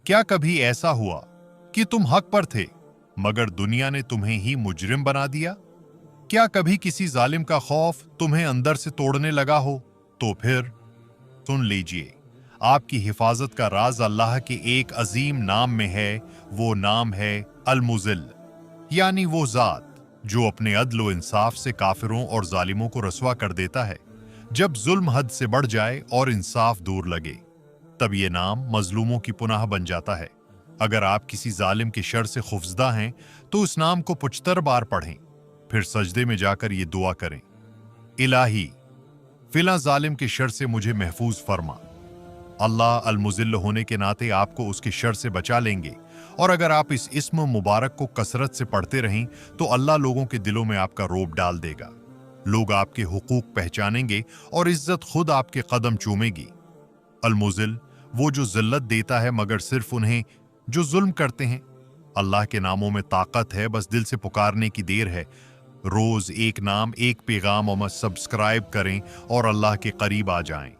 क्या कभी ऐसा हुआ कि तुम हक पर थे मगर दुनिया ने तुम्हें ही मुजरिम बना दिया? क्या कभी किसी जालिम का खौफ तुम्हें अंदर से तोड़ने लगा हो? तो फिर सुन लीजिए, आपकी हिफाजत का राज अल्लाह के एक अजीम नाम में है। वो नाम है अल मुज़िल, यानी वो जात जो अपने अदल व इंसाफ से काफिरों और जालिमों को रसवा कर देता है। जब जुल्म हद से बढ़ जाए और इंसाफ दूर लगे, तब ये नाम मजलूमों की पुनाह बन जाता है। अगर आप किसी जालिम के शर से खौफजदा हैं तो उस नाम को पुचतर बार पढ़ें, फिर सजदे में जाकर ये दुआ करें, इलाही फिला जालिम के शर से मुझे महफूज फरमा। अल्लाह अल मुज़िल होने के नाते आपको उसके शर से बचा लेंगे। और अगर आप इस इस्म मुबारक को कसरत से पढ़ते रहें तो अल्लाह लोगों के दिलों में आपका रोब डाल देगा। लोग आपके हुकूक पहचानेंगे और इज्जत खुद आपके कदम चूमेगी। अल मुज़िल वो जो जिल्लत देता है मगर सिर्फ उन्हें जो जुल्म करते हैं। अल्लाह के नामों में ताकत है, बस दिल से पुकारने की देर है। रोज एक नाम एक पैगाम और सब्सक्राइब करें और अल्लाह के करीब आ जाएं।